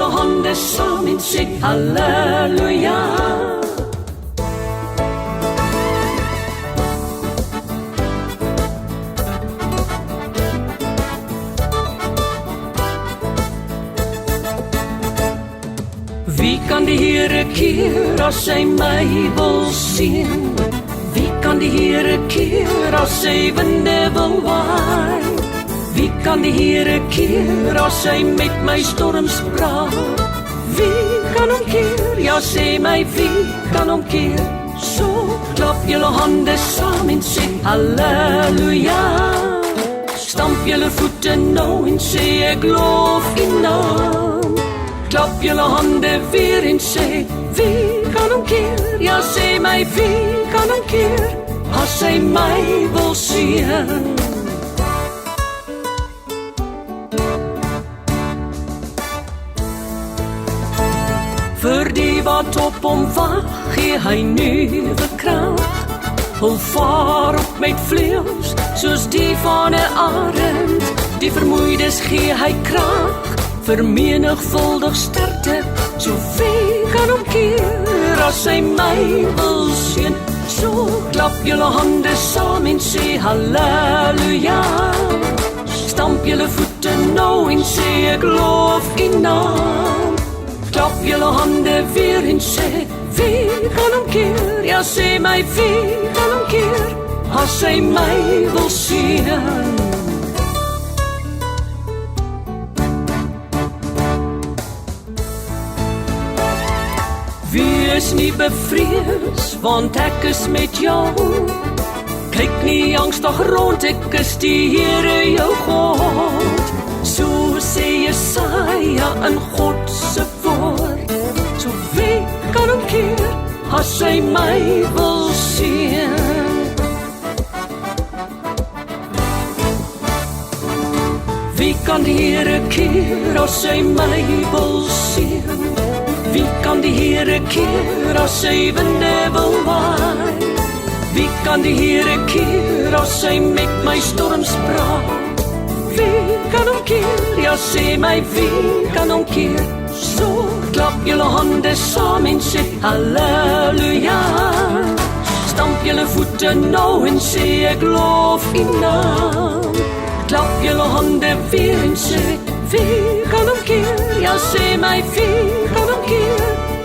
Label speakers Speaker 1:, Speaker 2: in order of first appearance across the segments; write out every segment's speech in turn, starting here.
Speaker 1: julle hande saam en sê halleluja. Wie kan die Here keer as hy my wil seën? Wie kan die Here keer as hy winde wil waai? Wie kan die Here keer as hy met my storms praat? Wie kan hom keer? Ja, sê my, wie kan hom keer? So klap julle hande saam en sê halleluja. Stamp julle voete nou en sê ek loof U naam. Klap julle hande weer en sê, wie kan hom keer? Ja, sê my, wie kan hom keer? As hy my wil seën. Vir die wat op hom wag, gee hy nuwe krag. Hul vaar op met vleuels, soos die van 'n arend. Die vermoeides gee hy krag, vermenigvuldig sterkte. So wie kan hom keer as hy my wil seën? So klap julle hande saam en sê halleluja. Stamp julle voete nou en sê ek loof U naam. Klap julle hande weer en sê, wie kan hom keer? Ja, sê my, wie kan hom keer? As hy my wil seën. Wees nie bevrees, want ek is met jou. Kyk nie angstig rond, ek is die Here jou God. So sê Jesaja in God se woord. So wie kan hom keer as hy my wil seën? Wie kan die Here keer as hy my wil seën? Wie kan die Here keer as hy winde wil waai? Wie kan die Here keer as hy met my storms praat? Wie kan hom keer? Ja, sê my, wie kan hom keer? So klap julle hande saam en sê halleluja. Stamp julle voete nou en sê ek loof U naam. Klap julle hande weer en sê, wie kan hom keer? Ja, sê my, wie kan hom keer?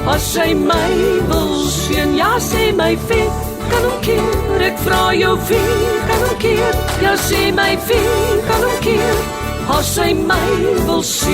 Speaker 1: As hy my wil seën. Ja, sê my, wie kan hom keer? Ek vra jou, wie kan hom keer? Ja, sê my, wie kan hom keer? As hy my wil seën.